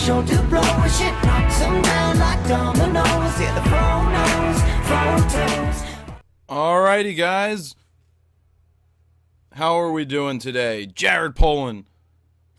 sure to blow a shit, knocks them down like dominoes. Yeah, the photos. Alrighty, guys. How are we doing today? Jared Poland,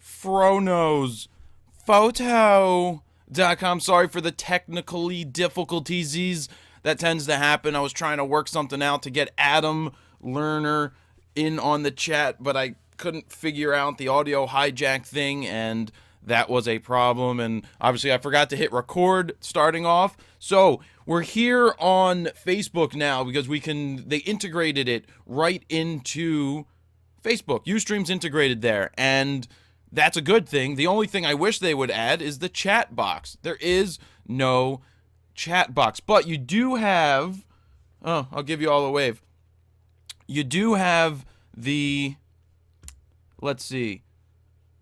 FroKnowsPhoto.com. Sorry for the technically difficulties that tends to happen. I was trying to work something out to get Adam Lerner in on the chat, but I couldn't figure out the audio hijack thing, and that was a problem. And obviously I forgot to hit record starting off. So we're here on Facebook now because they integrated it right into Facebook. Ustream's integrated there, and that's a good thing. The only thing I wish they would add is the chat box. There is no chat box, but you do have, I'll give you all a wave. You do have the, let's see,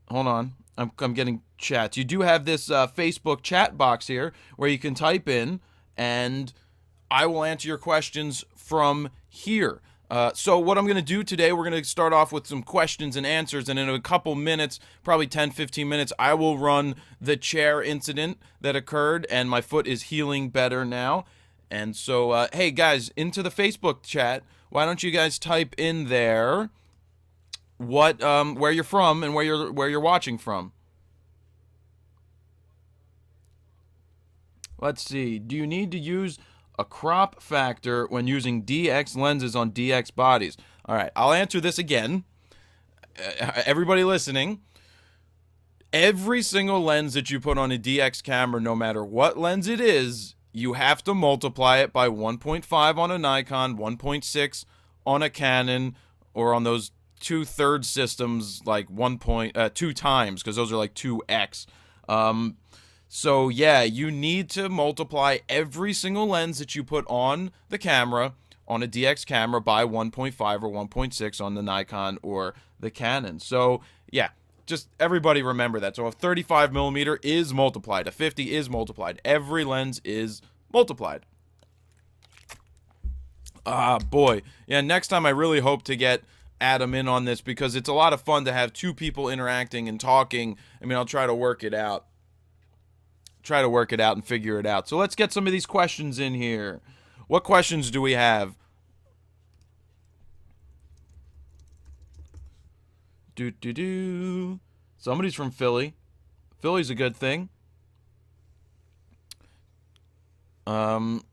hold on, I'm getting chats. You do have this Facebook chat box here where you can type in, and I will answer your questions from here. So what I'm going to do today, we're going to start off with some questions and answers, and in a couple minutes, probably 10-15 minutes, I will run the chair incident that occurred, and my foot is healing better now. And so, hey guys, into the Facebook chat, why don't you guys type in there where you're from and where you're watching from. Let's see. Do you need to use a crop factor when using DX lenses on DX bodies? All right, I'll answer this again. Everybody listening, every single lens that you put on a DX camera, no matter what lens it is, you have to multiply it by 1.5 on a Nikon, 1.6 on a Canon, or on those 2/3 systems, like 2 times, because those are like 2x. So yeah, you need to multiply every single lens that you put on the camera, on a DX camera, by 1.5 or 1.6 on the Nikon or the Canon. So yeah, just everybody remember that. So a 35 millimeter is multiplied, a 50 is multiplied, every lens is multiplied. Boy, yeah, next time I really hope to get Adam in on this, because it's a lot of fun to have two people interacting and talking. I mean, I'll try to work it out. And figure it out. So let's get some of these questions in here. What questions do we have? Somebody's from Philly. Philly's a good thing. Let's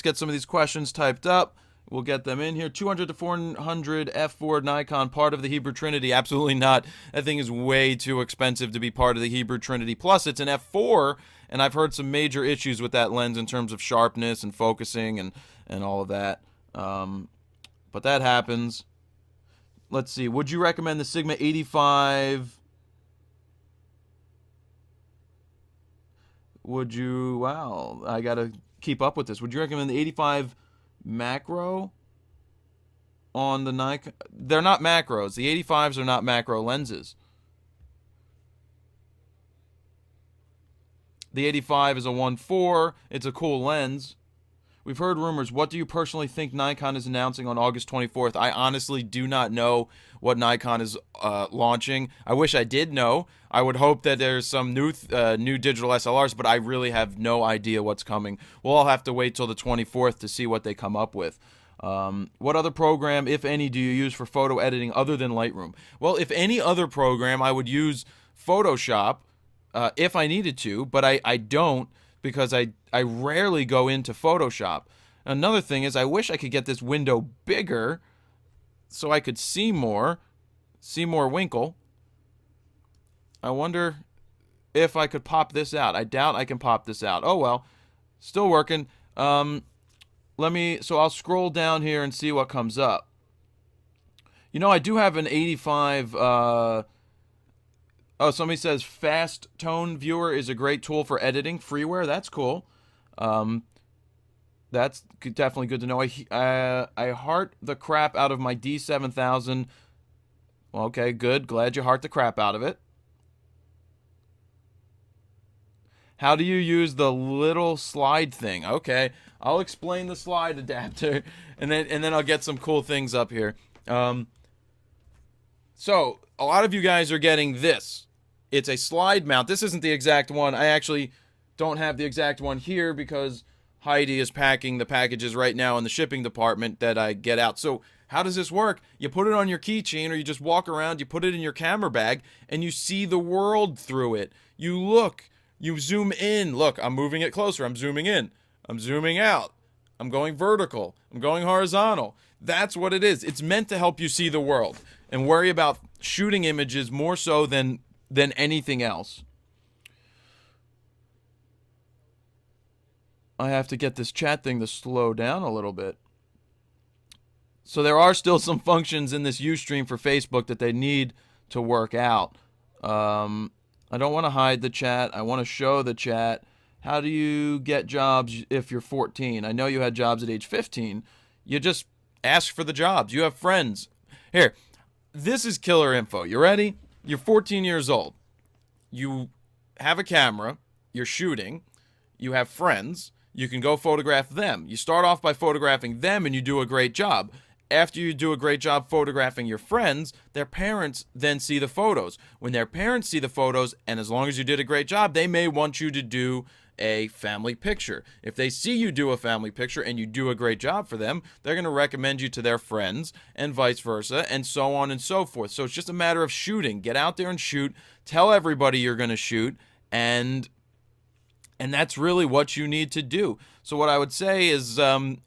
get some of these questions typed up. We'll get them in here. 200 to 400 f4 Nikon, part of the Hebrew Trinity? Absolutely not. That thing is way too expensive to be part of the Hebrew Trinity. Plus, it's an f4, and I've heard some major issues with that lens in terms of sharpness and focusing and all of that. But that happens. Let's see. Would you recommend the Sigma 85? Would you? Wow, I got to keep up with this. Would you recommend the 85 macro on the Nikon? They're not macros. The 85s are not macro lenses. The 85 is a 1.4. It's a cool lens. We've heard rumors. What do you personally think Nikon is announcing on August 24th? I honestly do not know what Nikon is launching. I wish I did know. I would hope that there's some new digital SLRs, but I really have no idea what's coming. We'll all have to wait till the 24th to see what they come up with. What other program, if any, do you use for photo editing other than Lightroom? Well, if any other program, I would use Photoshop if I needed to, but I don't, because I rarely go into Photoshop. Another thing is, I wish I could get this window bigger so I could see more winkle. I wonder if I could pop this out. I doubt I can pop this out. Oh well, still working. So I'll scroll down here and see what comes up. You know, I do have an 85. Oh, somebody says Fast Tone Viewer is a great tool for editing. Freeware, that's cool. That's definitely good to know. I heart the crap out of my D7000. Okay, good. Glad you heart the crap out of it. How do you use the little slide thing? Okay, I'll explain the slide adapter, and then I'll get some cool things up here. So a lot of you guys are getting this. It's a slide mount. This isn't the exact one. I actually don't have the exact one here because Heidi is packing the packages right now in the shipping department that I get out. So how does this work? You put it on your keychain, or you just walk around, you put it in your camera bag, and you see the world through it. You look, you zoom in. Look, I'm moving it closer. I'm zooming in. I'm zooming out. I'm going vertical. I'm going horizontal. That's what it is. It's meant to help you see the world and worry about shooting images more so than anything else. I have to get this chat thing to slow down a little bit. So there are still some functions in this Ustream for Facebook that they need to work out. I don't want to hide the chat. I want to show the chat. How do you get jobs if you're 14? I know you had jobs at age 15. You just ask for the jobs. You have friends. Here, this is killer info. You ready? You're 14 years old. You have a camera. You're shooting. You have friends. You can go photograph them. You start off by photographing them, and you do a great job. After you do a great job photographing your friends, their parents then see the photos. When their parents see the photos, and as long as you did a great job, they may want you to do a family picture. If they see you do a family picture and you do a great job for them, they're going to recommend you to their friends, and vice versa, and so on and so forth. So it's just a matter of shooting. Get out there and shoot. Tell everybody you're going to shoot, and that's really what you need to do. So what I would say is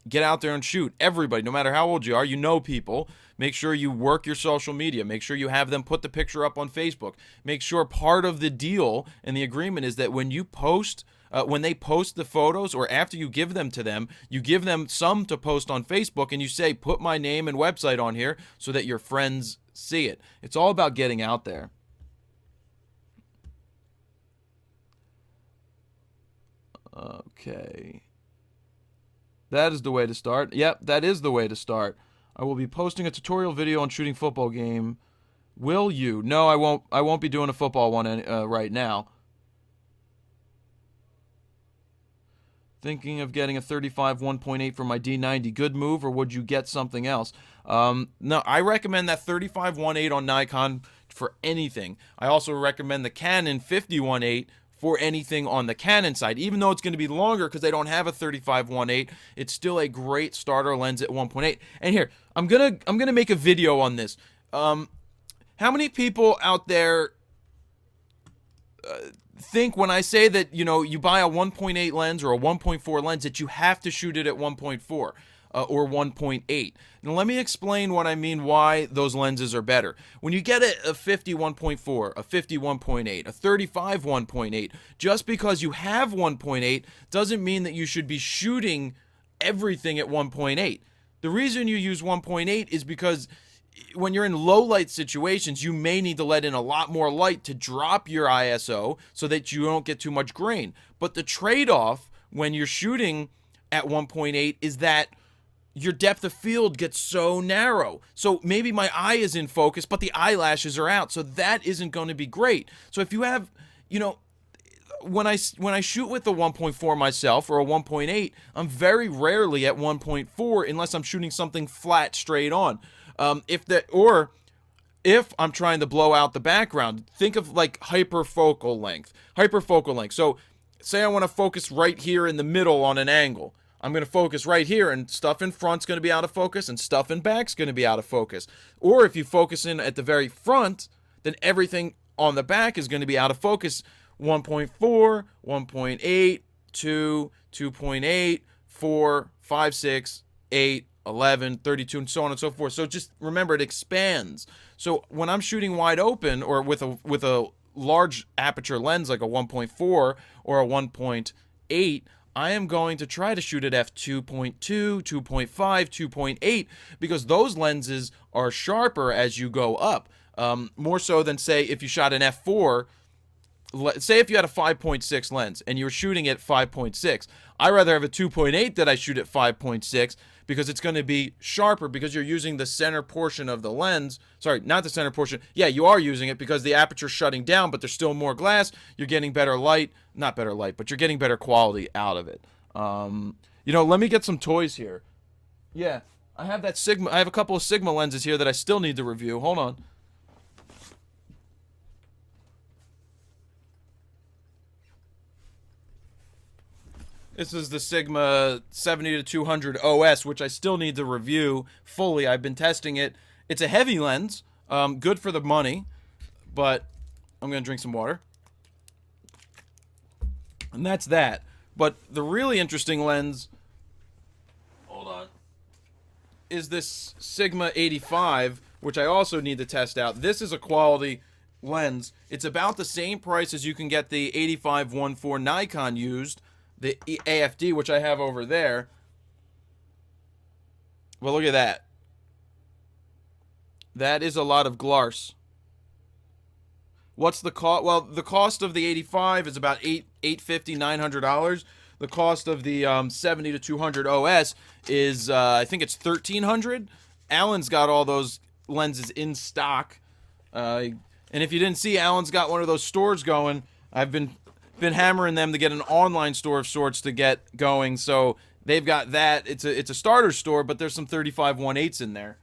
get out there and shoot. Everybody, no matter how old you are, you know people. Make sure you work your social media. Make sure you have them put the picture up on Facebook. Make sure part of the deal and the agreement is that when you post, when they post the photos, or after you give them to them, you give them some to post on Facebook, and you say, put my name and website on here so that your friends see it. It's all about getting out there. Okay. That is the way to start. Yep, that is the way to start. I will be posting a tutorial video on shooting football game. Will you? No, I won't. I won't be doing a football one right now. Thinking of getting a 35 1.8 for my D90. Good move, or would you get something else? No, I recommend that 35 1.8 on Nikon for anything. I also recommend the Canon 50 1.8 for anything on the Canon side. Even though it's going to be longer because they don't have a 35 1.8, it's still a great starter lens at 1.8. And here, I'm gonna make a video on this. How many people out there think when I say that, you know, you buy a 1.8 lens or a 1.4 lens that you have to shoot it at 1.4 or 1.8? Now let me explain what I mean, why those lenses are better. When you get a 50 1.4, a 50 1.8, a 35 1.8, just because you have 1.8 doesn't mean that you should be shooting everything at 1.8. The reason you use 1.8 is because when you're in low light situations, you may need to let in a lot more light to drop your ISO so that you don't get too much grain. But the trade-off when you're shooting at 1.8 is that your depth of field gets so narrow. So maybe my eye is in focus, but the eyelashes are out. So that isn't going to be great. So if you have, you know, when I shoot with the 1.4 myself or a 1.8, I'm very rarely at 1.4 unless I'm shooting something flat straight on. If I'm trying to blow out the background, think of like hyperfocal length. So say I want to focus right here in the middle on an angle. I'm going to focus right here, and stuff in front's going to be out of focus, and stuff in back's going to be out of focus. Or if you focus in at the very front, then everything on the back is going to be out of focus. 1.4, 1.8, 2, 2.8, 4, 5, 6, 8, 11, 32, and so on and so forth. So just remember, it expands. So when I'm shooting wide open or with a large aperture lens like a 1.4 or a 1.8, I am going to try to shoot at f2.2, 2.5, 2.8 because those lenses are sharper as you go up. More so than, say, if you shot an f4. Say if you had a 5.6 lens and you're shooting at 5.6, I'd rather have a 2.8 that I shoot at 5.6 because it's going to be sharper because you're using the center portion of the lens. Sorry, not the center portion. Yeah, you are using it because the aperture's shutting down, but there's still more glass. You're getting better light. Not better light, but you're getting better quality out of it. You know, let me get some toys here. Yeah, I have that Sigma. I have a couple of Sigma lenses here that I still need to review. Hold on. This is the Sigma 70 to 200 OS, which I still need to review fully. I've been testing it. It's a heavy lens, good for the money, but I'm going to drink some water. And that's that. But the really interesting lens, hold on, is this Sigma 85, which I also need to test out. This is a quality lens. It's about the same price as you can get the 85-14 Nikon used, the AFD, which I have over there. Well, look at that. That is a lot of glass. What's the cost? Well, the cost of the 85 is about $850, $900. The cost of the 70 to 200 OS is I think it's $1,300. Alan's got all those lenses in stock, and if you didn't see, Alan's got one of those stores going. I've been hammering them to get an online store of sorts to get going. So they've got that. It's a starter store, but there's some 35-1/8s in there.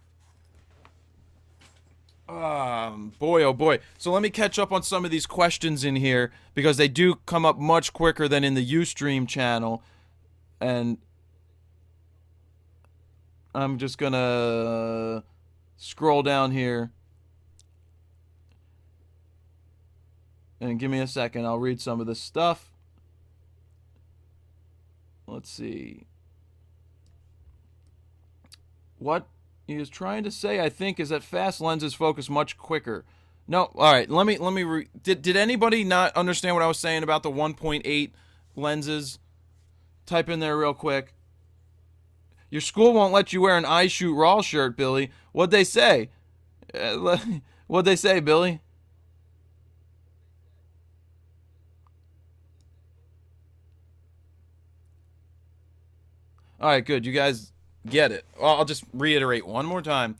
Boy, oh boy. So let me catch up on some of these questions in here, because they do come up much quicker than in the Ustream channel. And I'm just gonna scroll down here. And give me a second, I'll read some of this stuff. Let's see. What he is trying to say, I think, is that fast lenses focus much quicker. No, all right. Let me. Did anybody not understand what I was saying about the 1.8 lenses? Type in there real quick. Your school won't let you wear an I Shoot Raw shirt, Billy. What'd they say? What'd they say, Billy? All right, good. You guys get it. Well, I'll just reiterate one more time.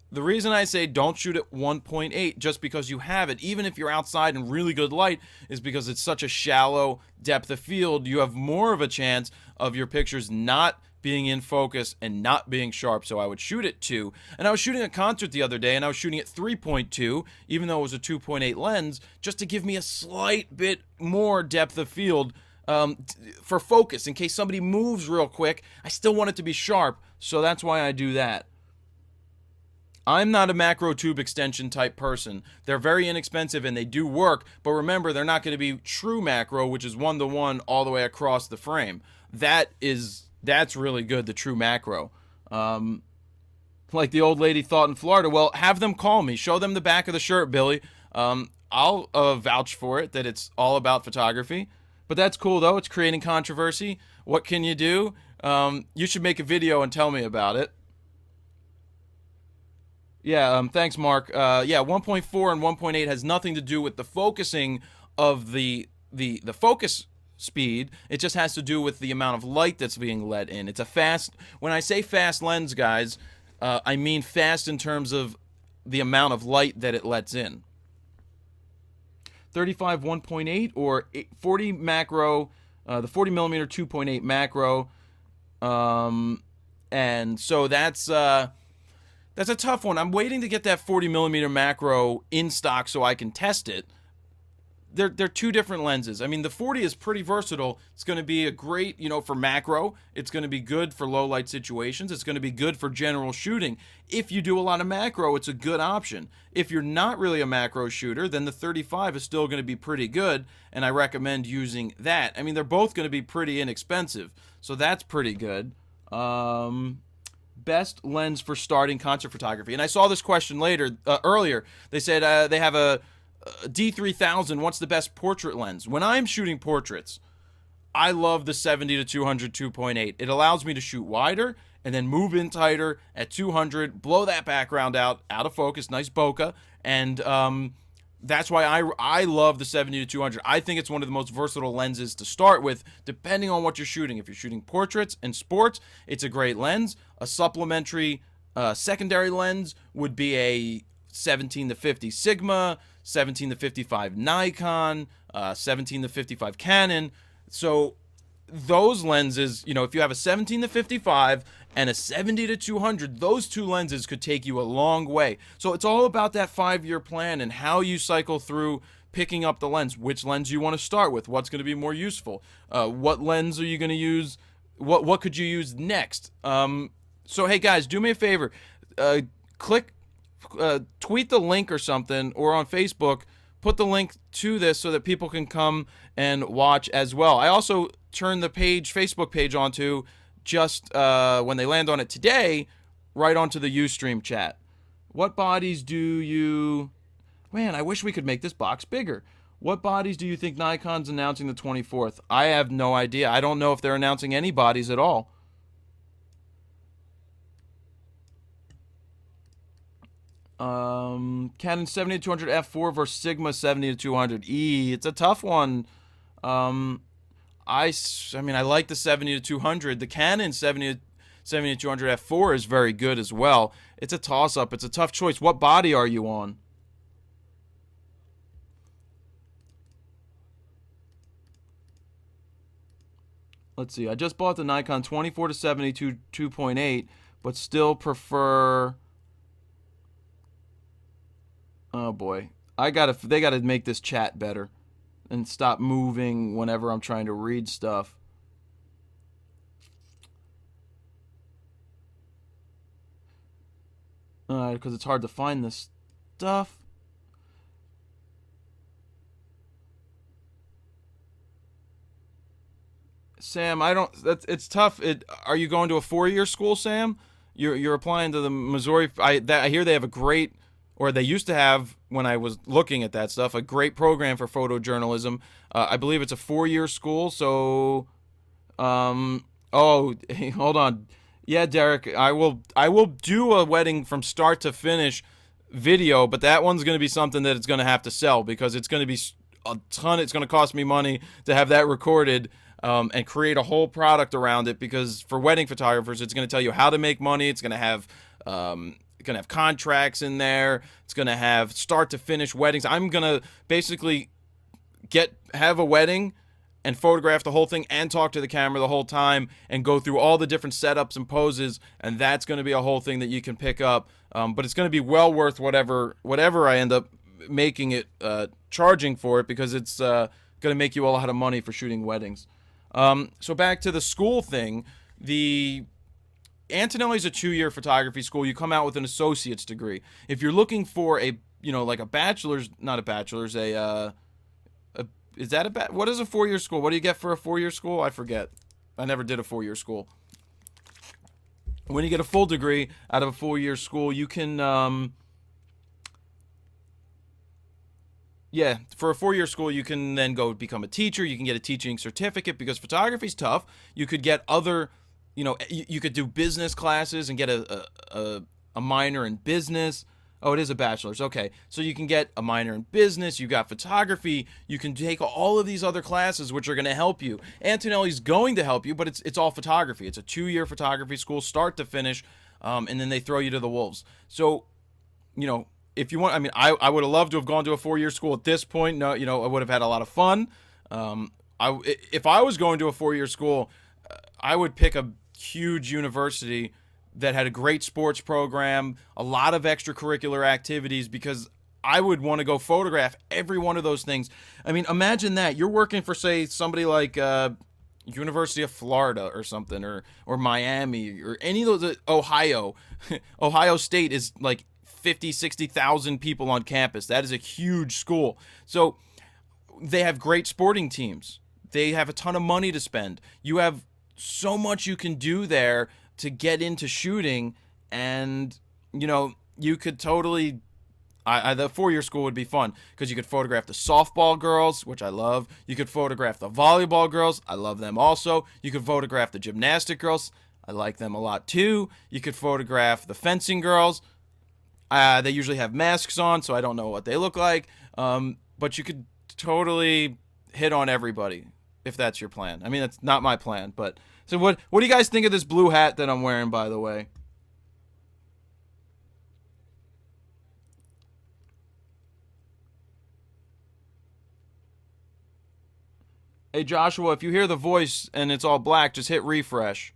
The reason I say don't shoot at 1.8 just because you have it, even if you're outside in really good light, is because it's such a shallow depth of field. You have more of a chance of your pictures not being in focus and not being sharp. So I would shoot at 2. And I was shooting a concert the other day, and I was shooting at 3.2, even though it was a 2.8 lens, just to give me a slight bit more depth of field for focus. In case somebody moves real quick, I still want it to be sharp. So that's why I do that. I'm not a macro tube extension type person. They're very inexpensive and they do work, but remember, they're not going to be true macro, which is 1-to-1 all the way across the frame. That's really good, the true macro. Like the old lady thought in Florida. Well, have them call me. Show them the back of the shirt, Billy. I'll vouch for it that it's all about photography. But that's cool, though. It's creating controversy. What can you do? You should make a video and tell me about it. Yeah, thanks, Mark. Yeah, 1.4 and 1.8 has nothing to do with the focusing of the focus speed. It just has to do with the amount of light that's being let in. It's a fast, when I say fast lens, guys, I mean fast in terms of the amount of light that it lets in. 35 1.8 or 40 macro, the 40 millimeter 2.8 macro, and so that's a tough one. I'm waiting to get that 40 millimeter macro in stock so I can test it. They're two different lenses. I mean, the 40 is pretty versatile. It's going to be a great, for macro. It's going to be good for low light situations. It's going to be good for general shooting. If you do a lot of macro, it's a good option. If you're not really a macro shooter, then the 35 is still going to be pretty good, and I recommend using that. I mean, they're both going to be pretty inexpensive, so that's pretty good. Best lens for starting concert photography. And I saw this question earlier. They said they have a D3000. What's the best portrait lens? When I'm shooting portraits, I love the 70 to 200 2.8. It allows me to shoot wider and then move in tighter at 200, blow that background out of focus, nice bokeh, and that's why I love the 70 to 200. I think it's one of the most versatile lenses to start with, depending on what you're shooting. If you're shooting portraits and sports, it's a great lens. A supplementary secondary lens would be a 17 to 50 Sigma, 17 to 55 Nikon, 17 to 55 Canon. So those lenses, if you have a 17 to 55 and a 70 to 200, those two lenses could take you a long way. So it's all about that 5-year plan and how you cycle through picking up the lens, which lens you want to start with, what's going to be more useful, what lens are you going to use, what could you use next. So hey guys, do me a favor, tweet the link or something, or on Facebook, put the link to this so that people can come and watch as well. I also turned the Facebook page onto just when they land on it today, right onto the Ustream chat. What bodies do you... Man, I wish we could make this box bigger. What bodies do you think Nikon's announcing the 24th? I have no idea. I don't know if they're announcing any bodies at all. Canon 70-200 f4 versus Sigma 70-200 It's a tough one. I mean, I like the 70-200. The Canon 70-200 f4 is very good as well. It's a toss-up. It's a tough choice. What body are you on? Let's see. I just bought the Nikon 24-70 2.8, but still prefer... Oh boy, they gotta make this chat better, and stop moving whenever I'm trying to read stuff. Because it's hard to find this stuff. Sam, it's tough. Are you going to a 4-year school, Sam? You're applying to the Missouri. I hear they have a great, or they used to have, when I was looking at that stuff, a great program for photojournalism. I believe it's a 4-year school. So, oh, hey, hold on. Yeah, Derek, I will do a wedding from start to finish video, but that one's going to be something that it's going to have to sell, because it's going to be a ton. It's going to cost me money to have that recorded. And create a whole product around it, because for wedding photographers, it's going to tell you how to make money. It's going to have contracts in there. It's going to have start to finish weddings. I'm going to basically have a wedding and photograph the whole thing and talk to the camera the whole time and go through all the different setups and poses, and that's going to be a whole thing that you can pick up. But it's going to be well worth whatever I end up making it, charging for it, because it's going to make you a lot of money for shooting weddings. So back to the school thing, the Antonelli's a 2-year photography school. You come out with an associate's degree. If you're looking for like a bachelor's, not a bachelor's, what is a 4-year school? What do you get for a 4-year school? I forget. I never did a 4-year school. When you get a full degree out of a 4-year school, you can, yeah, for a 4-year school, you can then go become a teacher. You can get a teaching certificate, because photography's tough. You could get other, you could do business classes and get a minor in business. Oh, it is a bachelor's. Okay, so you can get a minor in business. You got photography. You can take all of these other classes, which are going to help you. Antonelli's going to help you, but it's all photography. It's a 2-year photography school, start to finish, and then they throw you to the wolves. So, if you want, I mean, I would have loved to have gone to a 4-year school at this point. No, I would have had a lot of fun. If I was going to a 4-year school, I would pick a huge university that had a great sports program, a lot of extracurricular activities, because I would want to go photograph every one of those things. I mean, imagine that. You're working for, say, somebody like University of Florida or something, or Miami, or any of those, Ohio. Ohio State is like 50,000-60,000 people on campus. That is a huge school. So they have great sporting teams. They have a ton of money to spend. You have so much you can do there to get into shooting, and you could totally, the 4-year school would be fun, because you could photograph the softball girls, which I love. You could photograph the volleyball girls. I love them also. You could photograph the gymnastic girls. I like them a lot too. You could photograph the fencing girls. They usually have masks on, so I don't know what they look like. But you could totally hit on everybody, if that's your plan. I mean, that's not my plan, but... So what do you guys think of this blue hat that I'm wearing, by the way? Hey, Joshua, if you hear the voice and it's all black, just hit refresh.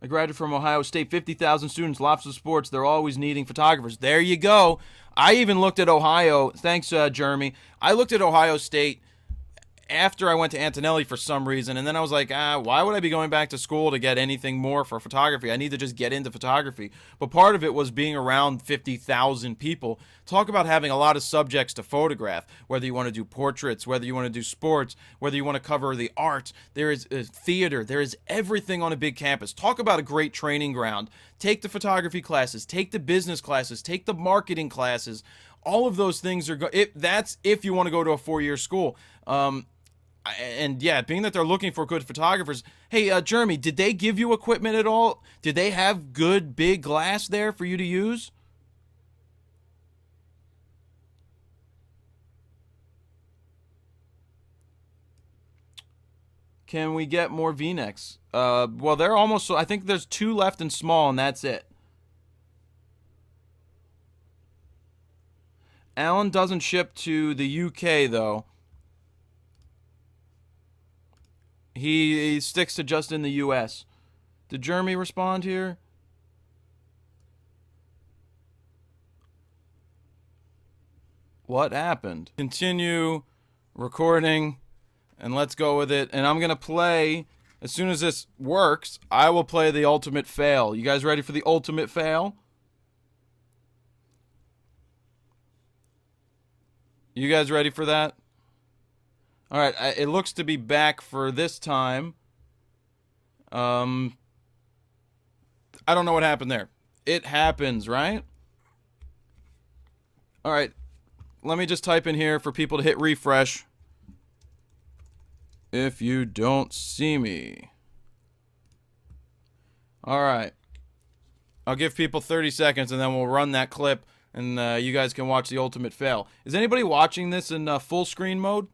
I graduated from Ohio State, 50,000 students, lots of sports. They're always needing photographers. There you go. I even looked at Ohio. Thanks, Jeremy. I looked at Ohio State after I went to Antonelli for some reason, and then I was like, why would I be going back to school to get anything more for photography? I need to just get into photography. But part of it was being around 50,000 people. Talk about having a lot of subjects to photograph, whether you want to do portraits, whether you want to do sports, whether you want to cover the art. There is theater. There is everything on a big campus. Talk about a great training ground. Take the photography classes, take the business classes, take the marketing classes. All of those things are that's if you want to go to a 4-year school. And yeah, being that they're looking for good photographers. Hey, Jeremy, did they give you equipment at all? Did they have good big glass there for you to use? Can we get more V-necks? Well, they're almost, I think there's 2 left in small, and that's it. Alan doesn't ship to the UK, though. He sticks to just in the US. Did Jeremy respond here? What happened? Continue recording, and let's go with it. And I'm going to play, as soon as this works, I will play the ultimate fail. You guys ready for the ultimate fail? You guys ready for that? All right, it looks to be back for this time. I don't know what happened there. It happens, right? All right, let me just type in here for people to hit refresh. If you don't see me. All right. I'll give people 30 seconds and then we'll run that clip and you guys can watch the ultimate fail. Is anybody watching this in full screen mode?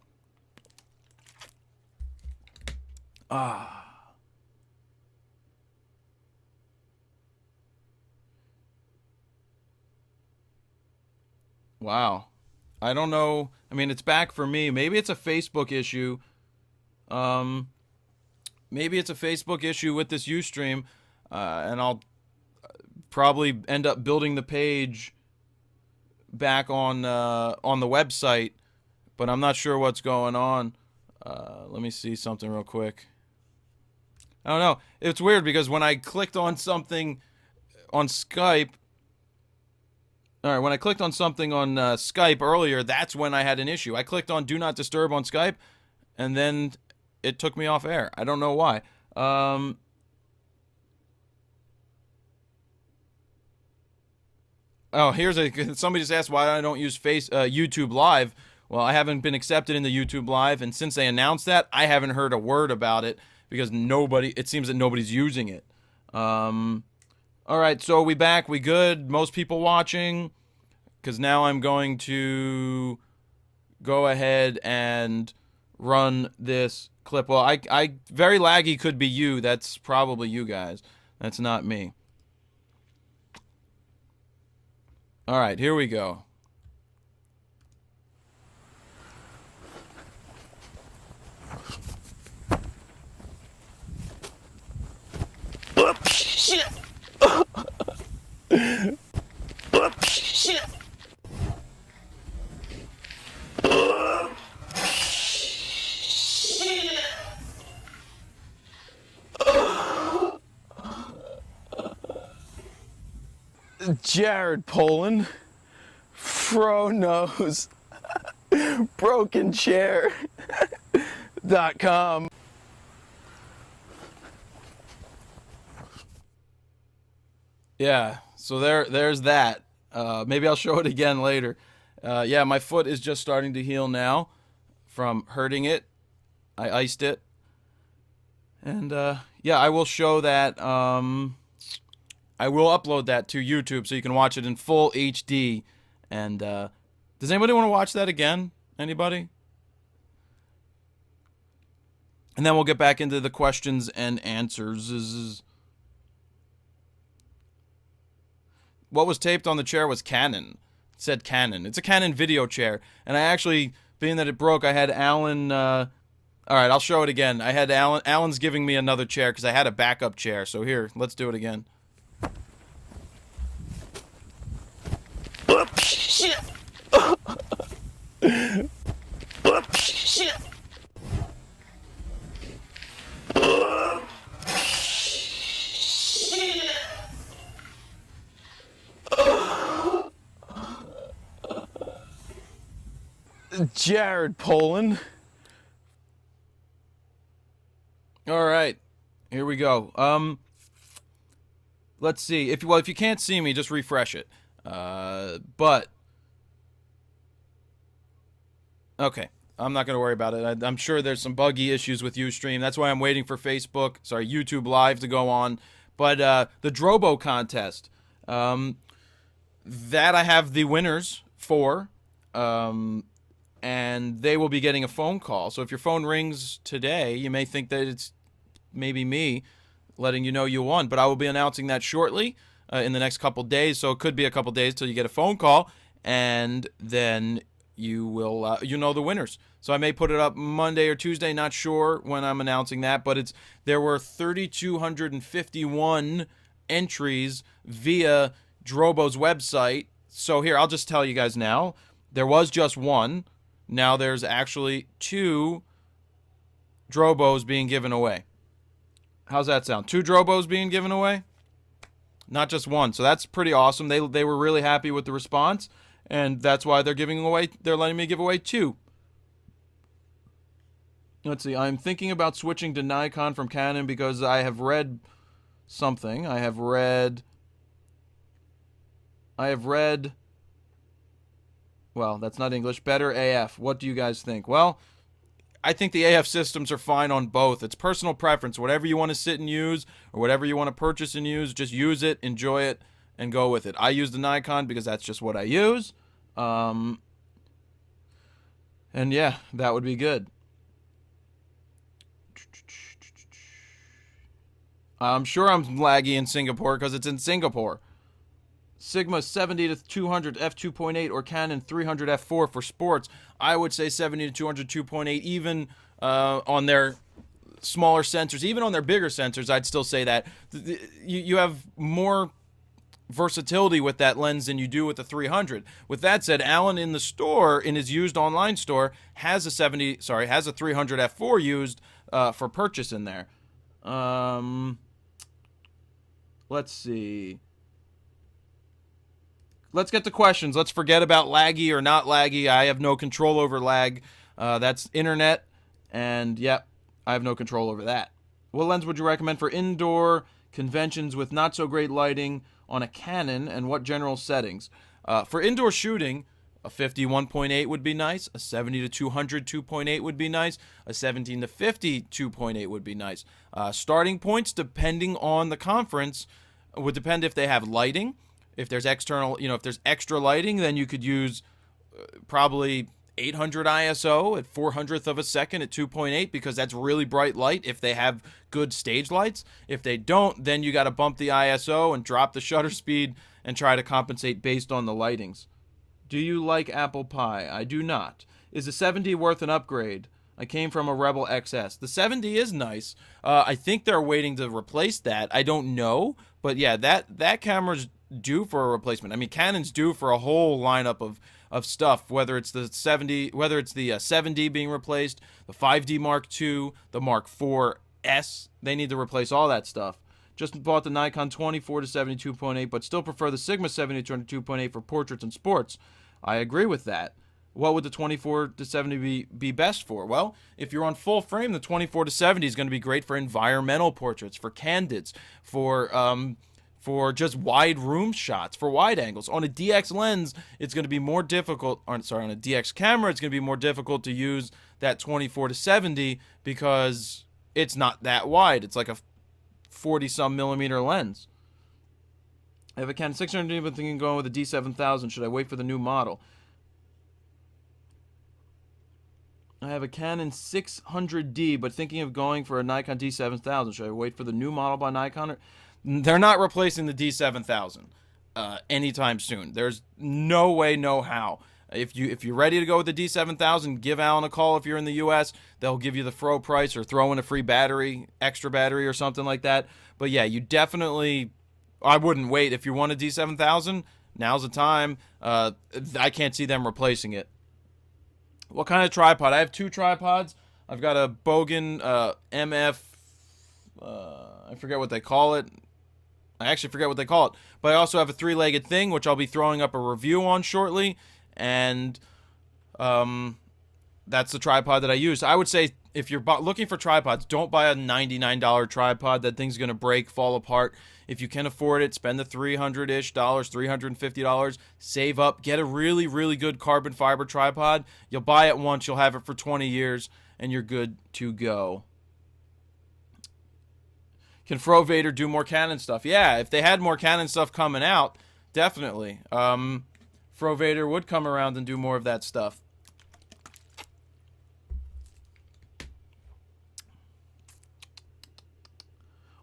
Wow. I don't know. I mean, it's back for me. Maybe it's a Facebook issue. Maybe it's a Facebook issue with this Ustream, and I'll probably end up building the page back on the website, but I'm not sure what's going on. Let me see something real quick. I don't know. It's weird because when I clicked on something on Skype, all right, when I clicked on something on Skype earlier, that's when I had an issue. I clicked on Do Not Disturb on Skype, and then it took me off air. I don't know why. Oh, somebody just asked why I don't use YouTube Live. Well, I haven't been accepted in the YouTube Live, and since they announced that, I haven't heard a word about it because it seems that nobody's using it. All right, so we back, we good, most people watching, because now I'm going to go ahead and run this clip. Well, I very laggy could be you. That's probably you guys. That's not me. All right, here we go. Shit. Shit. Jared Poland, FroKnows, BrokenChair.com. Yeah, so there's that. Maybe I'll show it again later. Yeah, my foot is just starting to heal now from hurting it. I iced it. And yeah, I will show that. I will upload that to YouTube so you can watch it in full HD. And does anybody want to watch that again? Anybody? And then we'll get back into the questions and answers. What was taped on the chair was Canon. It said Canon. It's a Canon video chair. And I actually, being that it broke, I had Alan All right, I'll show it again. I had Alan's giving me another chair because I had a backup chair. So here, let's do it again. Oops, shit. Oops, shit. Jared Poland. All right, here we go. Let's see. If you can't see me, just refresh it. But okay, I'm not gonna worry about it. I'm sure there's some buggy issues with Ustream. That's why I'm waiting for YouTube Live to go on. But the Drobo contest, that I have the winners for. And they will be getting a phone call. So if your phone rings today, you may think that it's maybe me letting you know you won. But I will be announcing that shortly in the next couple days. So it could be a couple days till you get a phone call, and then you will the winners. So I may put it up Monday or Tuesday, not sure when I'm announcing that. But there were 3,251 entries via Drobo's website. So here, I'll just tell you guys now. There was just one. Now there's actually 2 Drobos being given away. How's that sound? 2 Drobos being given away? Not just one. So that's pretty awesome. They were really happy with the response, and that's why they're letting me give away 2. Let's see. I'm thinking about switching to Nikon from Canon because I have read something. I have read well, that's not English. Better AF. What do you guys think? Well, I think the AF systems are fine on both. It's personal preference. Whatever you want to sit and use or whatever you want to purchase and use, just use it, enjoy it, and go with it. I use the Nikon because that's just what I use. And yeah, that would be good. I'm sure I'm laggy in Singapore because it's in Singapore. Sigma 70 to 200 f2.8 or Canon 300 f4 for sports. I would say 70 to 200 2.8 even on their smaller sensors, even on their bigger sensors. I'd still say that you have more versatility with that lens than you do with the 300. With that said, Alan in the store, in his used online store, has a 300 f4 used for purchase in there. Let's see. Let's get to questions. Let's forget about laggy or not laggy. I have no control over lag. That's internet, and yep, I have no control over that. What lens would you recommend for indoor conventions with not so great lighting on a Canon, and what general settings? For indoor shooting, a 50 1.8 would be nice. A 70 to 200 2.8 would be nice. A 17 to 50 2.8 would be nice. Starting points, depending on the conference, would depend if they have lighting. If there's external, if there's extra lighting, then you could use probably 800 ISO at 400th of a second at 2.8 because that's really bright light if they have good stage lights. If they don't, then you got to bump the ISO and drop the shutter speed and try to compensate based on the lightings. Do you like apple pie? I do not. Is the 70 worth an upgrade? I came from a Rebel XS. The 70 is nice. I think they're waiting to replace that. I don't know, but yeah, that camera's due for a replacement. I mean, Canon's due for a whole lineup of stuff, whether it's the 7D being replaced, the 5D Mark II, the Mark IVS. They need to replace all that stuff. Just bought the Nikon 24 to 72.8, but still prefer the Sigma 70 to 2.8 for portraits and sports. I agree with that. What would the 24 to 70 be best for? Well, if you're on full frame, the 24 to 70 is going to be great for environmental portraits, for candids, for just wide room shots, for wide angles. On a DX lens, it's going to be more difficult, on a DX camera, it's going to be more difficult to use that 24 to 70 because it's not that wide. It's like a 40-some millimeter lens. I have a Canon 600D, but thinking of going with a D7000. Should I wait for the new model? I have a Canon 600D, but thinking of going for a Nikon D7000. Should I wait for the new model by Nikon? They're not replacing the D7000 anytime soon. There's no way, no how. If you're ready to go with the D7000, give Alan a call if you're in the US. They'll give you the Fro price or throw in a free battery, extra battery or something like that. But yeah, you definitely, I wouldn't wait. If you want a D7000, now's the time. I can't see them replacing it. What kind of tripod? I have 2 tripods. I've got a Bogan MF, I forget what they call it. I actually forget what they call it. But I also have a 3-legged thing, which I'll be throwing up a review on shortly. And that's the tripod that I use. I would say if you're looking for tripods, don't buy a $99 tripod. That thing's going to break, fall apart. If you can afford it, spend the $300-ish, $350. Save up. Get a really, really good carbon fiber tripod. You'll buy it once. You'll have it for 20 years, and you're good to go. Can Fro Vader do more Canon stuff? Yeah, if they had more Canon stuff coming out, definitely. Fro Vader would come around and do more of that stuff.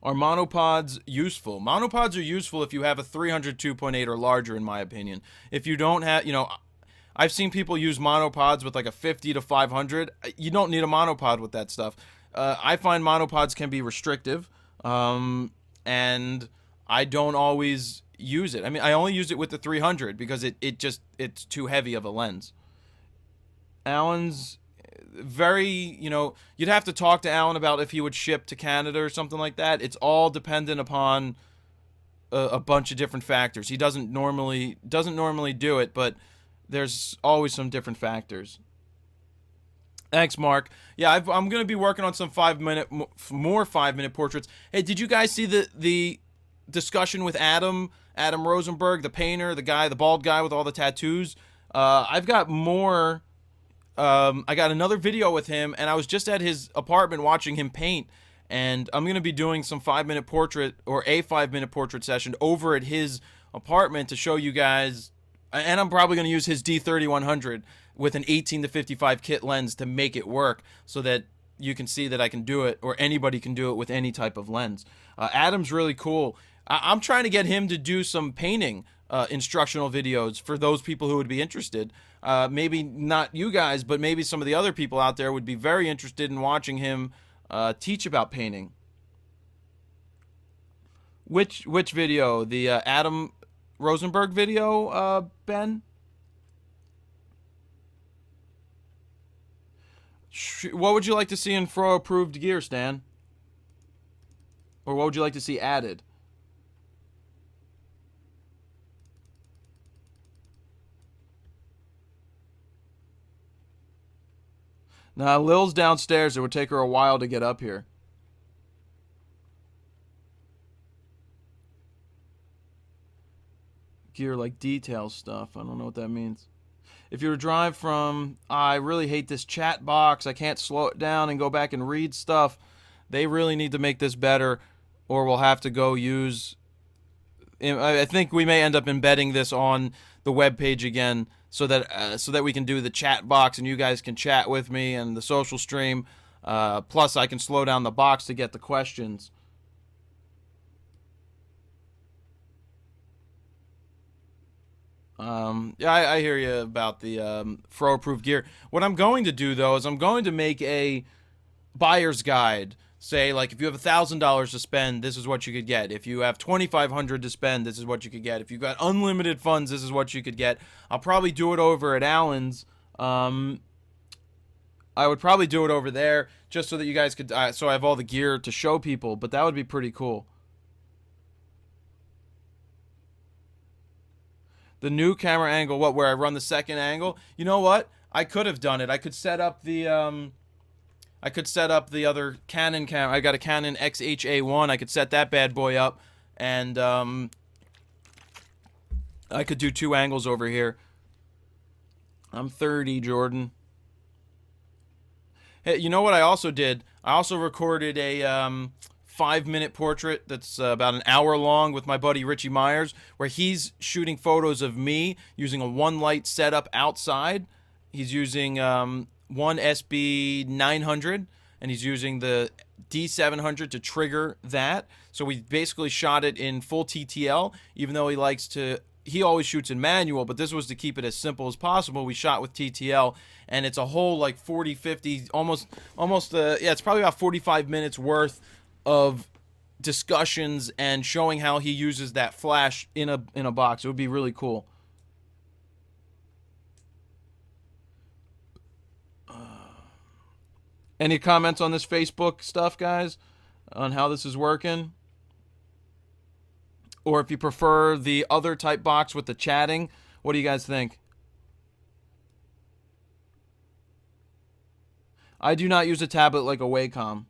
Are monopods useful? Monopods are useful if you have a 300 2.8 or larger, in my opinion. If you don't have, I've seen people use monopods with like a 50 to 500. You don't need a monopod with that stuff. I find monopods can be restrictive, and I don't always use it. I mean, I only use it with the 300 because it's too heavy of a lens. Alan's very, you'd have to talk to Alan about if he would ship to Canada or something like that. It's all dependent upon a bunch of different factors. He doesn't normally do it, but there's always some different factors. Thanks, Mark. Yeah, I'm going to be working on some more 5-minute portraits. Hey, did you guys see the discussion with Adam Rosenberg, the painter, the bald guy with all the tattoos? I've got more. I got another video with him, and I was just at his apartment watching him paint, and I'm going to be doing some 5-minute portrait, or a 5-minute portrait session over at his apartment to show you guys, and I'm probably going to use his D3100 with an 18 to 55 kit lens to make it work so that you can see that I can do it, or anybody can do it with any type of lens. Adam's really cool. I'm trying to get him to do some painting instructional videos for those people who would be interested. Maybe not you guys, but maybe some of the other people out there would be very interested in watching him teach about painting. Which video? The Adam Rosenberg video, Ben? What would you like to see in Fro approved gear, Stan? Or what would you like to see added? Now, Lil's downstairs. It would take her a while to get up here. Gear like detail stuff. I don't know what that means. If you were to drive from, I really hate this chat box. I can't slow it down and go back and read stuff. They really need to make this better, or we'll have to go use. I think we may end up embedding this on the web page again, so that we can do the chat box and you guys can chat with me and the social stream. Plus, I can slow down the box to get the questions. Yeah, I hear you about the Fro-approved gear. What I'm going to do, though, is I'm going to make a buyer's guide. Say, like, if you have $1,000 to spend, this is what you could get. If you have $2,500 to spend, this is what you could get. If you've got unlimited funds, this is what you could get. I'll probably do it over at Alan's. I would probably do it over there just so that you guys could, so I have all the gear to show people, but that would be pretty cool. The new camera angle, where I run the second angle? You know what? I could have done it. I could set up the, other Canon camera. I got a Canon XHA1. I could set that bad boy up, and I could do 2 angles over here. I'm 30, Jordan. Hey, you know what I also did? I also recorded a 5-minute portrait that's about an hour long with my buddy Richie Myers, where he's shooting photos of me using a 1-light setup outside. He's using one SB900, and he's using the D700 to trigger that. So we basically shot it in full TTL, even though he likes to he always shoots in manual, but this was to keep it as simple as possible. We shot with TTL, and it's a whole like 40, 50, almost, yeah, it's probably about 45 minutes worth of discussions and showing how he uses that flash in a box. It would be really cool. Any comments on this Facebook stuff, guys? On how this is working? Or if you prefer the other type box with the chatting, what do you guys think? I do not use a tablet like a Wacom.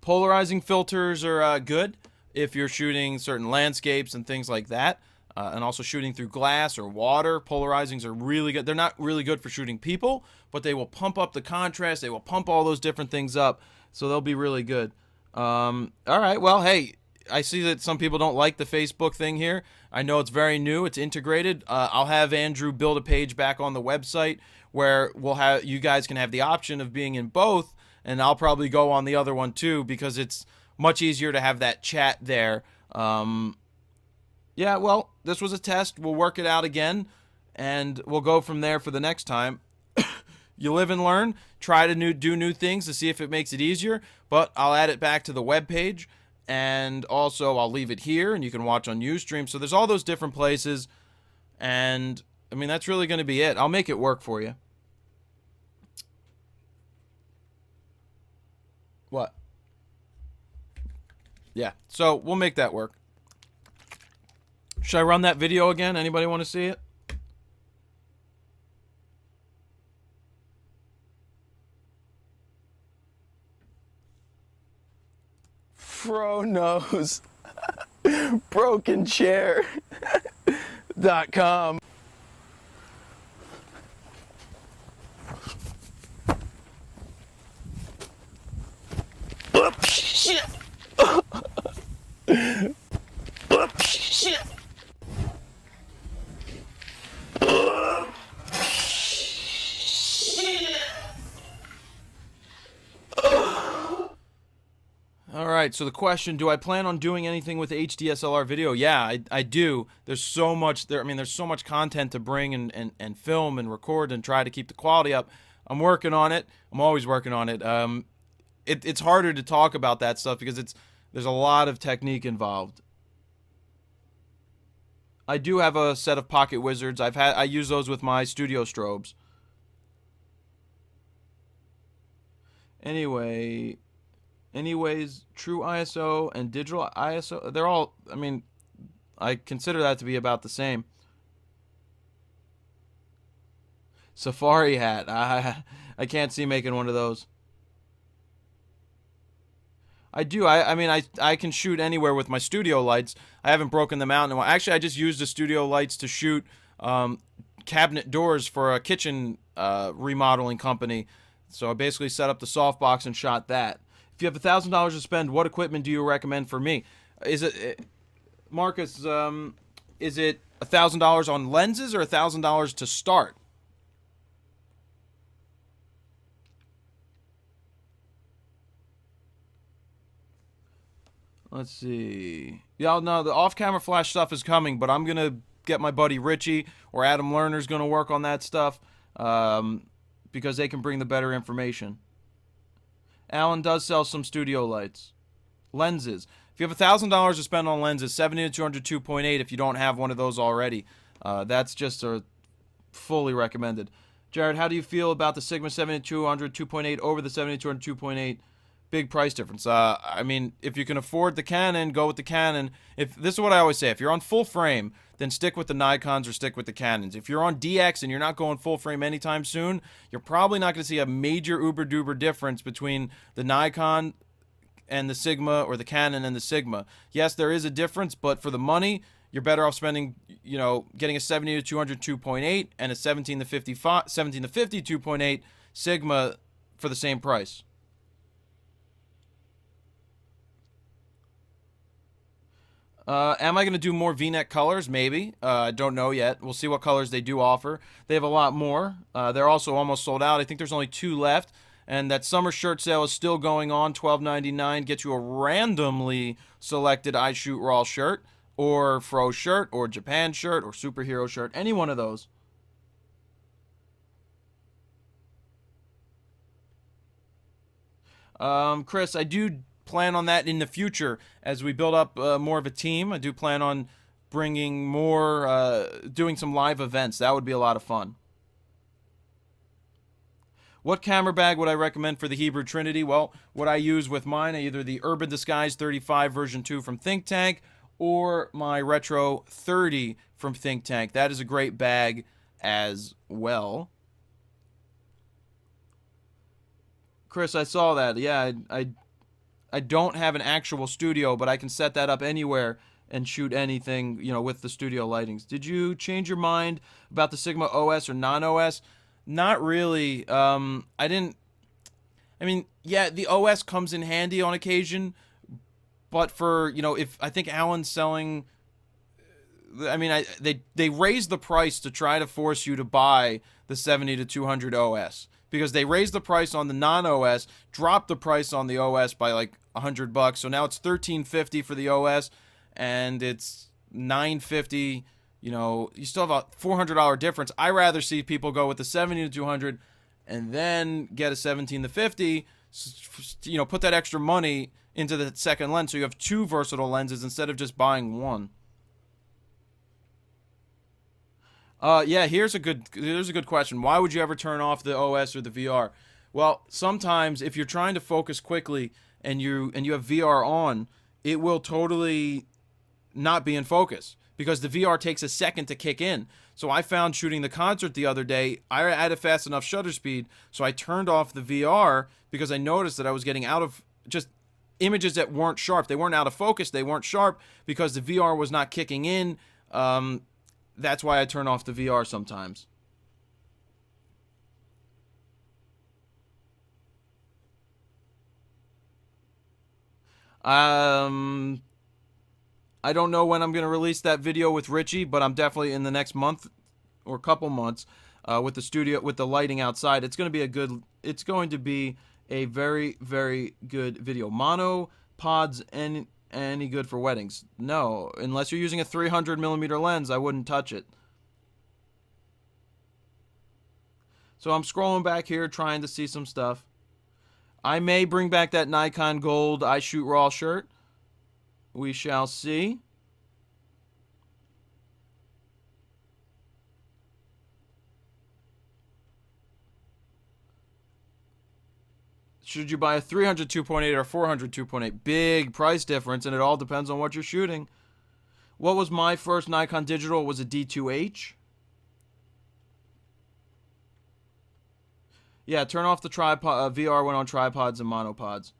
Polarizing filters are good if you're shooting certain landscapes and things like that. And also shooting through glass or water. Polarizings are really good. They're not really good for shooting people, but they will pump up the contrast. They will pump all those different things up. So they'll be really good. All right, well, hey, I see that some people don't like the Facebook thing here. I know it's very new. It's integrated. I'll have Andrew build a page back on the website where you guys can have the option of being in both, and I'll probably go on the other one too because it's much easier to have that chat there. Yeah, well, this was a test. We'll work it out again, and we'll go from there for the next time. You live and learn. Try to do new things to see if it makes it easier, but I'll add it back to the web page, and also I'll leave it here, and you can watch on Ustream. So there's all those different places, and, I mean, that's really going to be it. I'll make it work for you. What? Yeah, so we'll make that work. Should I run that video again? Anybody want to see it? FroKnows. BrokenChair.com. Oops, shit. Oops, shit. Alright, so the question, do I plan on doing anything with HDSLR video? Yeah, I do. There's so much there. I mean, there's so much content to bring and film and record and try to keep the quality up. I'm working on it. I'm always working on it. It's harder to talk about that stuff because there's a lot of technique involved. I do have a set of Pocket Wizards. I use those with my studio strobes. Anyways, true ISO and digital ISO, they're all, I mean, I consider that to be about the same. Safari hat. I can't see making one of those. I do. I mean, I can shoot anywhere with my studio lights. I haven't broken them out in a while. Actually, I just used the studio lights to shoot cabinet doors for a kitchen remodeling company. So I basically set up the softbox and shot that. If you have $1,000 to spend, what equipment do you recommend for me? Is it, Marcus, is it $1,000 on lenses or $1,000 to start? Let's see. Yeah, no, the off-camera flash stuff is coming, but I'm going to get my buddy Richie or Adam Lerner's going to work on that stuff because they can bring the better information. Alan does sell some studio lights. Lenses. If you have $1,000 to spend on lenses, 70-200 2.8 if you don't have one of those already. That's just a fully recommended. Jared, how do you feel about the Sigma 70-200 2.8 over the 70-200 2.8? Big price difference. I mean, if you can afford the Canon, go with the Canon. This is what I always say. If you're on full frame, then stick with the Nikons or stick with the Canons. If you're on DX and you're not going full frame anytime soon, you're probably not going to see a major uber-duper difference between the Nikon and the Sigma or the Canon and the Sigma. Yes, there is a difference, but for the money, you're better off spending, getting a 70-200 2.8 and a 17-50 2.8 Sigma for the same price. Am I going to do more V-neck colors? Maybe. I don't know yet. We'll see what colors they do offer. They have a lot more. They're also almost sold out. I think there's only 2 left. And that summer shirt sale is still going on. $12.99 gets you a randomly selected I Shoot Raw shirt. or Fro shirt, or Japan shirt, or superhero shirt, any one of those. Chris, I do plan on that in the future as we build up more of a team. I do plan on bringing more, doing some live events. That would be a lot of fun. What camera bag would I recommend for the Hebrew Trinity? Well, what I use with mine, either the Urban Disguise 35 version 2 from Think Tank or my Retro 30 from Think Tank. That is a great bag as well. Chris, I saw that. Yeah, I don't have an actual studio, but I can set that up anywhere and shoot anything, you know, with the studio lightings. Did you change your mind about the Sigma OS or non-OS? Not really. I didn't. I mean, yeah, the OS comes in handy on occasion, but for, you know, if I think Alan's selling, I mean, they raised the price to try to force you to buy the 70 to 200 OS because they raised the price on the non-OS, dropped the price on the OS by like $100, so now it's $13.50 for the OS, and it's $9.50. You know, you still have a $400 difference. I rather see people go with the 70 to 200 and then get a 17 to 50, you know, put that extra money into the second lens so you have two versatile lenses instead of just buying one. Yeah, here's a good question. Why would you ever turn off the OS or the VR? Well, sometimes if you're trying to focus quickly and you have VR on, it will totally not be in focus, because the VR takes a second to kick in. So I found shooting the concert the other day, I had a fast enough shutter speed, so I turned off the VR because I noticed that I was getting out of just images that weren't sharp. They weren't out of focus, they weren't sharp because the VR was not kicking in. That's why I turn off the VR sometimes. I don't know when I'm going to release that video with Richie, but I'm definitely in the next month or couple months with the studio, with the lighting outside. It's going to be a very, very good video. Mono pods any good for weddings? No, unless you're using a 300mm lens, I wouldn't touch it. So I'm scrolling back here trying to see some stuff. I may bring back that Nikon Gold I Shoot Raw shirt. We shall see. Should you buy a 300 2.8 or 400 2.8? Big price difference, and it all depends on what you're shooting. What was my first Nikon digital? It was a D2H. Yeah, turn off the tripod. VR went on tripods and monopods.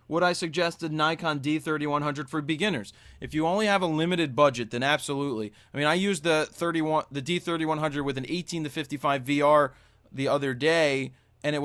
Would I suggest a Nikon D3100 for beginners? If you only have a limited budget, then absolutely. I mean, I used the D3100 with an 18 to 55 VR the other day, and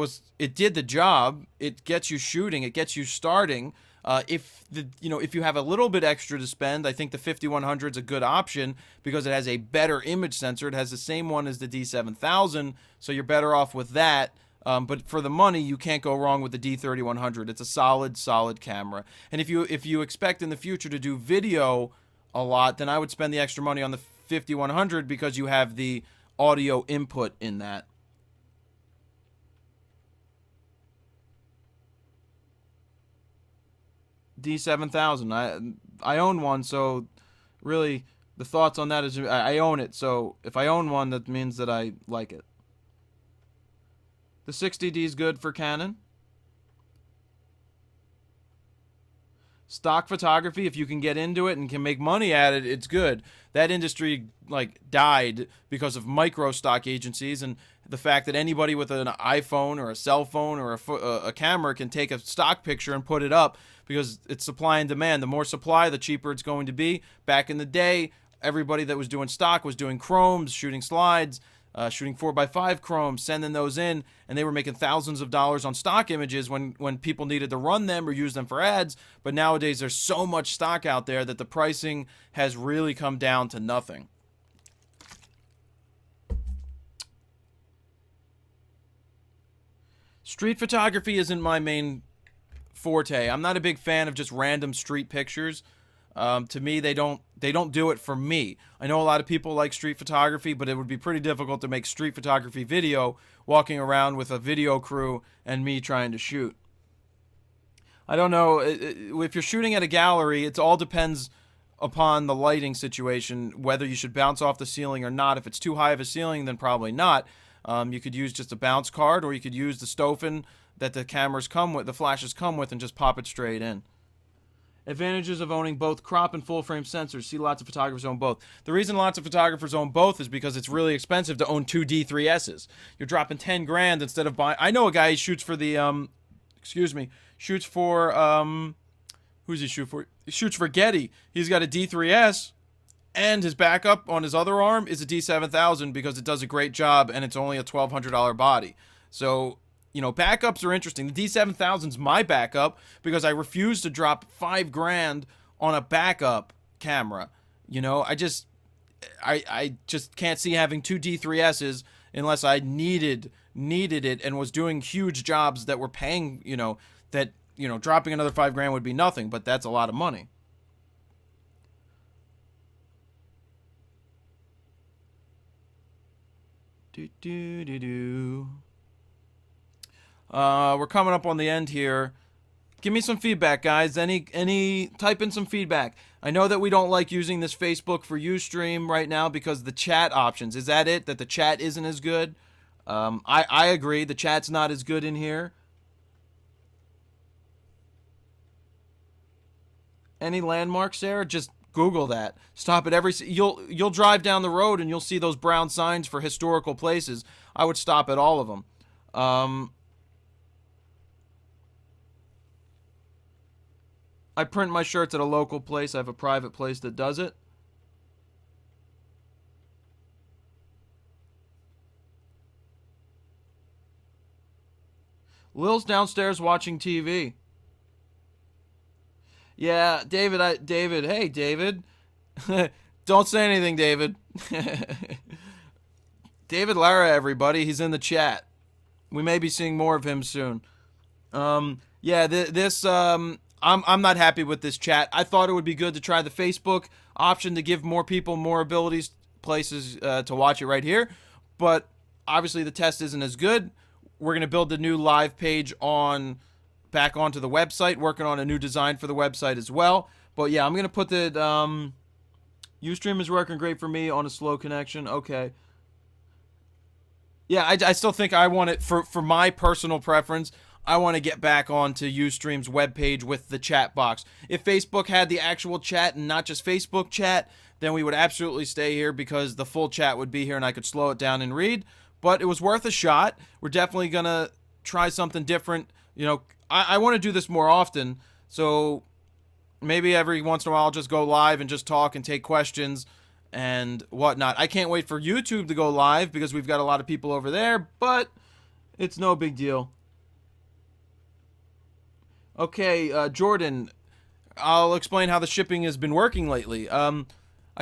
it did the job. It gets you shooting. It gets you starting. If you have a little bit extra to spend, I think the 5100 is a good option because it has a better image sensor. It has the same one as the D7000, so you're better off with that. But for the money, you can't go wrong with the D3100. It's a solid camera. And if you expect in the future to do video a lot, then I would spend the extra money on the 5100 because you have the audio input in that. D7000. I own one, so really the thoughts on that is I own it. So if I own one, that means that I like it. The 60D is good for Canon. Stock photography, if you can get into it and can make money at it, it's good. That industry died because of micro stock agencies and the fact that anybody with an iPhone or a cell phone or a camera can take a stock picture and put it up because it's supply and demand. The more supply, the cheaper it's going to be. Back in the day, everybody that was doing stock was doing chromes, shooting slides, shooting 4x5 chromes, sending those in, and they were making thousands of dollars on stock images when people needed to run them or use them for ads. But nowadays there's so much stock out there that the pricing has really come down to nothing. Street photography isn't my main forte. I'm not a big fan of just random street pictures. To me, they don't do it for me. I know a lot of people like street photography, but it would be pretty difficult to make street photography video walking around with a video crew and me trying to shoot. I don't know if you're shooting at a gallery. It all depends upon the lighting situation, whether you should bounce off the ceiling or not. If it's too high of a ceiling, then probably not. You could use just a bounce card, or you could use the Stofan that the cameras come with, the flashes come with, and just pop it straight in. Advantages of owning both crop and full frame sensors. See, lots of photographers own both. The reason lots of photographers own both is because it's really expensive to own two D3Ss. You're dropping 10 grand instead of buying. I know a guy who shoots for the shoots for who's he shoot for? He shoots for Getty. He's got a D3S, and his backup on his other arm is a D7000 because it does a great job and it's only a $1,200 body. So, backups are interesting. The D7000's my backup because I refuse to drop 5 grand on a backup camera. I just can't see having two D3Ss unless I needed it and was doing huge jobs that were paying, dropping another 5 grand would be nothing, but that's a lot of money. We're coming up on the end here. Give me some feedback, guys. Type in some feedback. I know that we don't like using this Facebook for Ustream right now because the chat options. Is that it? That the chat isn't as good? I agree. The chat's not as good in here. Any landmarks there? Just Google that. Stop at every. You'll drive down the road and you'll see those brown signs for historical places. I would stop at all of them. I print my shirts at a local place. I have a private place that does it. Lil's downstairs watching TV. Yeah, David, hey, David. Don't say anything, David. David Lara, everybody. He's in the chat. We may be seeing more of him soon. I'm not happy with this chat. I thought it would be good to try the Facebook option to give more people more abilities, places to watch it right here. But obviously the test isn't as good. We're going to build a new live page back onto the website, working on a new design for the website as well. But yeah, I'm going to put the Ustream is working great for me on a slow connection. Okay. Yeah, I still think I want it for my personal preference. I want to get back onto Ustream's webpage with the chat box. If Facebook had the actual chat and not just Facebook chat, then we would absolutely stay here because the full chat would be here and I could slow it down and read. But it was worth a shot. We're definitely going to try something different. I want to do this more often. So maybe every once in a while I'll just go live and just talk and take questions and whatnot. I can't wait for YouTube to go live because we've got a lot of people over there, but it's no big deal. Okay, Jordan, I'll explain how the shipping has been working lately. I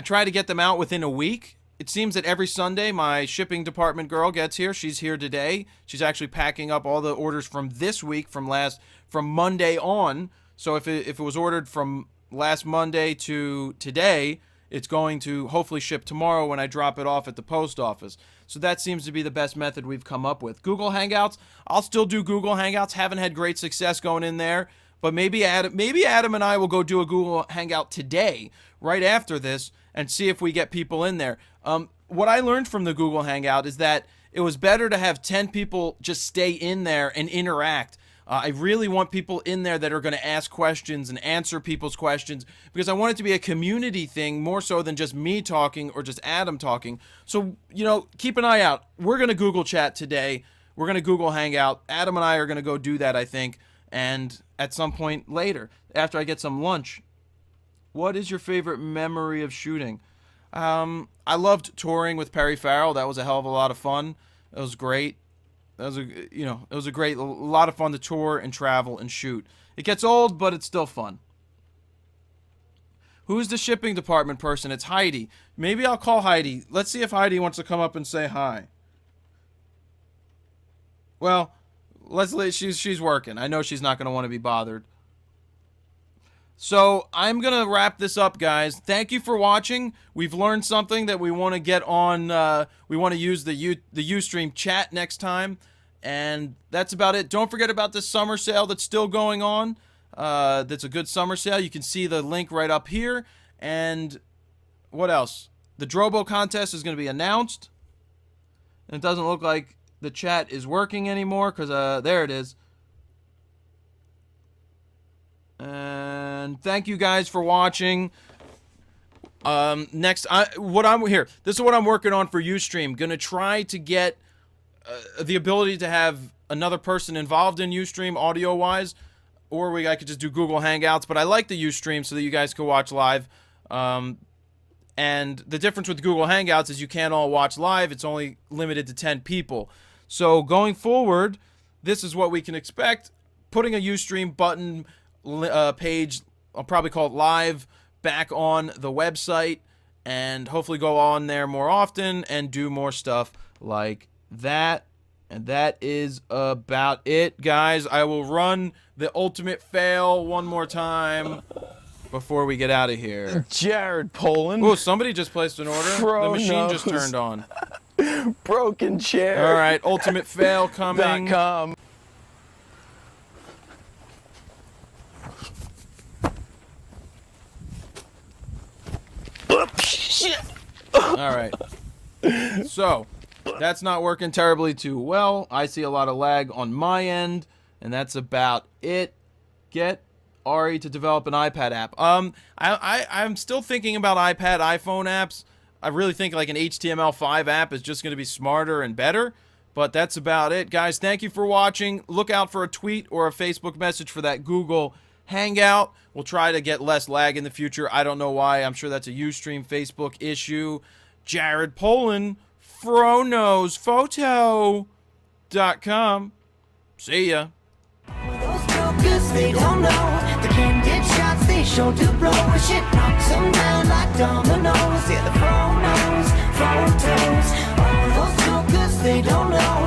try to get them out within a week. It seems that every Sunday my shipping department girl gets here. She's here today. She's actually packing up all the orders from this week, from Monday on. So if it was ordered from last Monday to today, it's going to hopefully ship tomorrow when I drop it off at the post office. So that seems to be the best method we've come up with. Google Hangouts, I'll still do Google Hangouts. Haven't had great success going in there. But maybe Adam and I will go do a Google Hangout today, right after this, and see if we get people in there. What I learned from the Google Hangout is that it was better to have 10 people just stay in there and interact. I really want people in there that are going to ask questions and answer people's questions because I want it to be a community thing more so than just me talking or just Adam talking. So, keep an eye out. We're going to Google Chat today. We're going to Google Hangout. Adam and I are going to go do that, I think, and at some point later, after I get some lunch. What is your favorite memory of shooting? I loved touring with Perry Farrell. That was a hell of a lot of fun. It was great. It was a lot of fun to tour and travel and shoot. It gets old, but it's still fun. Who's the shipping department person? It's Heidi. Maybe I'll call Heidi. Let's see if Heidi wants to come up and say hi. Well, she's working. I know she's not going to want to be bothered. So I'm going to wrap this up, guys. Thank you for watching. We've learned something that we want to get on. We want to use the Ustream chat next time. And that's about it. Don't forget about this summer sale that's still going on. That's a good summer sale. You can see the link right up here. And what else? The Drobo contest is going to be announced. And it doesn't look like the chat is working anymore because there it is. And thank you guys for watching. Next, what I'm here. This is what I'm working on for Ustream. Gonna try to get the ability to have another person involved in Ustream audio-wise, or I could just do Google Hangouts. But I like the Ustream so that you guys can watch live. And the difference with Google Hangouts is you can't all watch live. It's only limited to 10 people. So going forward, this is what we can expect. Putting a Ustream button page, I'll probably call it live, back on the website, and hopefully go on there more often and do more stuff like that. And that is about it, guys. I will run the ultimate fail one more time before we get out of here. Jared Poland. Oh, somebody just placed an order. The machine just turned on. Broken chair. All right, ultimate fail coming. .com. Shit. All right. So, that's not working terribly too well. I see a lot of lag on my end, and that's about it. Get Ari to develop an iPad app. I'm still thinking about iPad, iPhone apps. I really think like an HTML5 app is just going to be smarter and better. But that's about it, guys. Thank you for watching. Look out for a tweet or a Facebook message for that Google Hangout. We'll try to get less lag in the future. I don't know why. I'm sure that's a Ustream Facebook issue. Jared Poland, FroKnowsPhoto.com. See ya. Those jokers, they don't know. They can get shots, they show to blow. Shit knocks them down like dominoes. Yeah, the Fro knows, photos. All those jokers, they don't know.